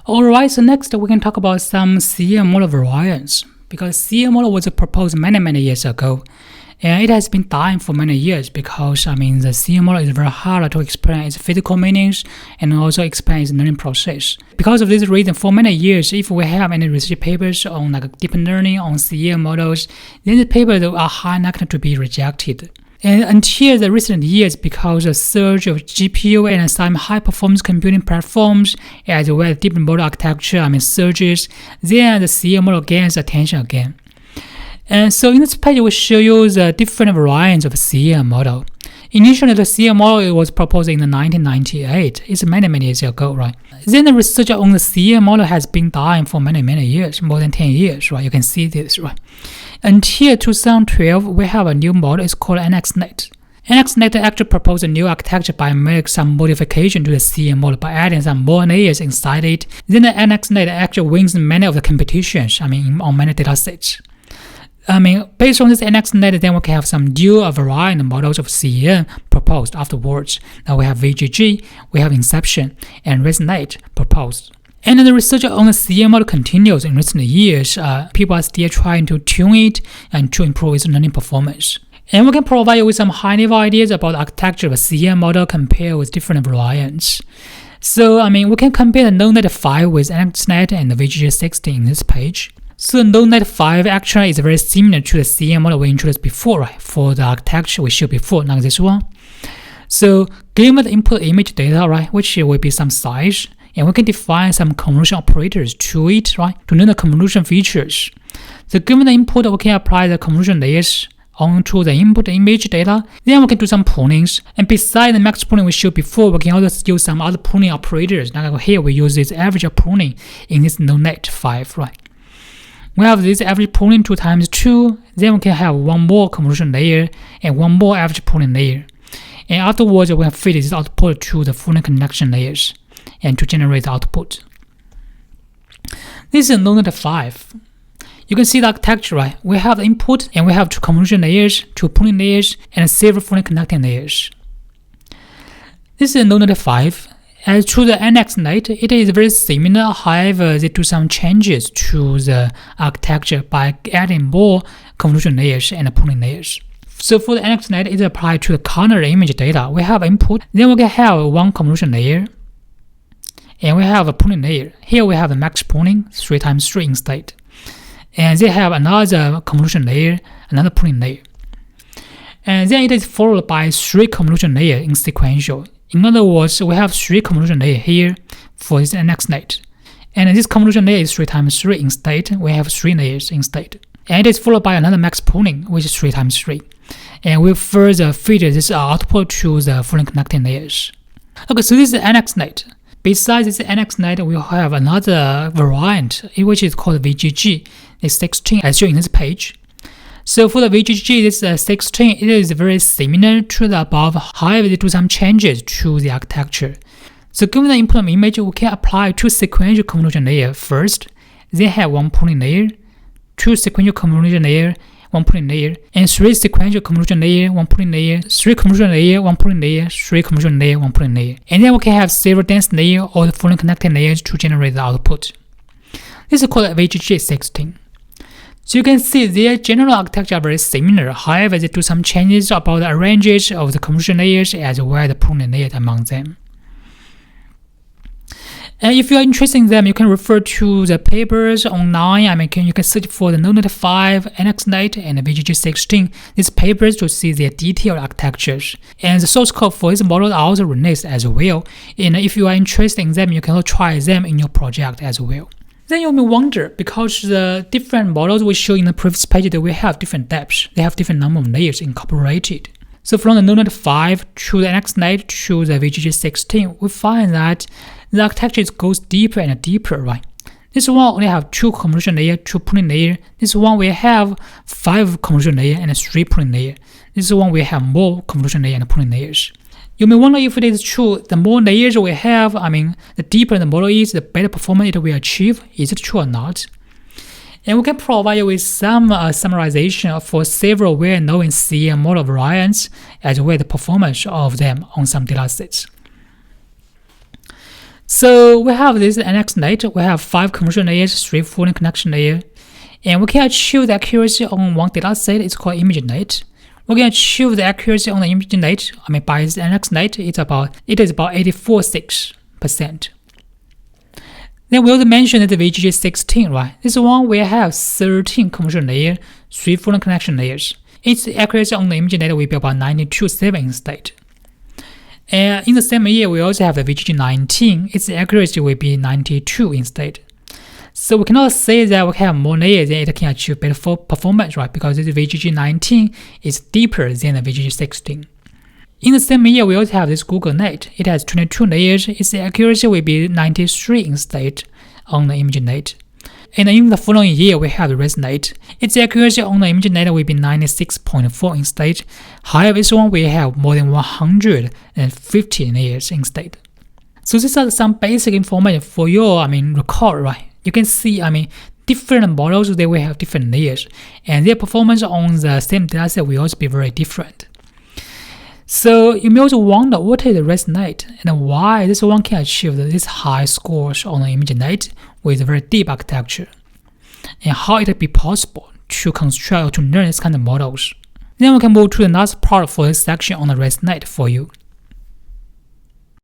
Alright, so next we can talk about some CEM model variants, because CEM model was proposed many years ago, and it has been dying for many years because the CEM model is very hard to explain its physical meanings and also explain its learning process. Because of this reason, for many years, if we have any research papers on deep learning on CEM models, then the papers are highly likely to be rejected. And until the recent years, because of the surge of GPU and some high-performance computing platforms, as well as deep model architecture surges, then the CEM model gains attention again. And so in this page, we show you the different variants of CEM model. Initially, the CEM model was proposed in 1998. It's many years ago, right? Then the research on the CEM model has been dying for many years, more than 10 years, right? You can see this, right? Until 2012, we have a new model. It's called NXNet. NXNet actually proposed a new architecture by making some modification to the CEM model by adding some more layers inside it. Then the NXNet actually wins many of the competitions, on many datasets. Based on this NXNet, then we can have some new variant models of CEM proposed afterwards. Now we have VGG, we have Inception, and ResNet proposed. And the research on the CEM model continues in recent years. People are still trying to tune it and to improve its learning performance. And we can provide you with some high-level ideas about the architecture of a CEM model compared with different variants. So, we can compare the NoNet 5 with NXNet and the VGG16 in this page. So NoNet 5 actually is very similar to the CEM model we introduced before, right? For the architecture we showed before, like this one. So given the input image data, right, which will be some size, and we can define some convolution operators to it, right, to learn the convolution features. So given the input, we can apply the convolution layers onto the input image data. Then we can do some prunings. And besides the max pruning we showed before, we can also use some other pruning operators. Like here we use this average pruning in this NoNet 5, right? We have this average pruning 2 times 2. Then we can have one more convolution layer and one more average pruning layer. And afterwards, we can feed this output to the full connection layers and to generate the output. This is NoNet 5. You can see the architecture, right? We have the input and we have 2 convolution layers, 2 pruning layers, and several full connecting layers. This is NoNet 5. As to the NXNet, it is very similar. However, they do some changes to the architecture by adding more convolution layers and pruning layers. So for the NXNet, it applies to the corner image data. We have input, then we can have one convolution layer, and we have a pruning layer. Here we have a max pruning, 3 times 3 instead. And they have another convolution layer, another pruning layer. And then it is followed by 3 convolution layers in sequential. In other words, we have 3 convolution layers here for this NXNet. And this convolution layer is 3 times 3 instead. We have 3 layers instead. And it is followed by another max pruning, which is 3 times 3. And we further feed this output to the fully connecting layers. Okay, so this is NXNet. Besides this NXNet, we have another variant, which is called VGG. It's 16, as shown in this page. So for the VGG, this 16, it is very similar to the above. However, they do some changes to the architecture. So given the input image, we can apply 2 sequential convolution layers first. Then have 1 pruning layer, 2 sequential convolution layer, 1 pruning layer, and 3 sequential convolution layer, 1 pruning layer, 3 convolution layer, 1 pruning layer, 3 convolution layer, 1 pruning layer. And then we can have several dense layers or the fully connected layers to generate the output. This is called VGG16. So you can see their general architecture are very similar. However, they do some changes about the arrangements of the convolution layers as well as the pruning layers among them. And if you are interested in them, you can refer to the papers online. You can search for the NoNet 5, NXNet, and the VGG16. These papers to see their detailed architectures. And the source code for these models are also released as well. And if you are interested in them, you can also try them in your project as well. Then you may wonder, because the different models we show in the previous page, that we have different depths. They have different number of layers incorporated. So from the NoNet 5 to the NXNet to the VGG16, we find that the architecture goes deeper and deeper, right? This one only have 2 convolution layers, 2 pruning layers. This one we have 5 convolution layers and 3 pruning layers. This one we have more convolution layers and pruning layers. You may wonder if it is true, the more layers we have, the deeper the model is, the better performance it will achieve. Is it true or not? And we can provide you with some summarization for several well-known CEM model variants, as well as the performance of them on some datasets. So we have this AnexNet. We have 5 conversion layers, 3 full connection layers. And we can achieve the accuracy on one data set. It's called ImageNet. We can achieve the accuracy on the ImageNet. By this AnexNet, it is about 84.6%. Then we also mentioned the VGG16, right? This one we have 13 conversion layers, 3 full connection layers. Its accuracy on the ImageNet will be about 92.7 instead. And in the same year, we also have the VGG19. Its accuracy will be 92 instead. So we cannot say that we have more layers and it can achieve better performance, right? Because this VGG19 is deeper than the VGG16. In the same year, we also have this GoogleNet. It has 22 layers. Its accuracy will be 93 instead on the ImageNet. And in the following year, we have the ResNet. Its accuracy on the ImageNet will be 96.4 instead. However, this one will have more than 150 layers instead. So these are some basic information for your record, right? You can see, different models, they will have different layers, and their performance on the same dataset will also be very different. So you may also wonder what is the ResNet and why this one can achieve this high scores on the ImageNet with a very deep architecture, and how it would be possible to construct or to learn this kind of models. Then we can move to the last part for this section on the ResNet for you.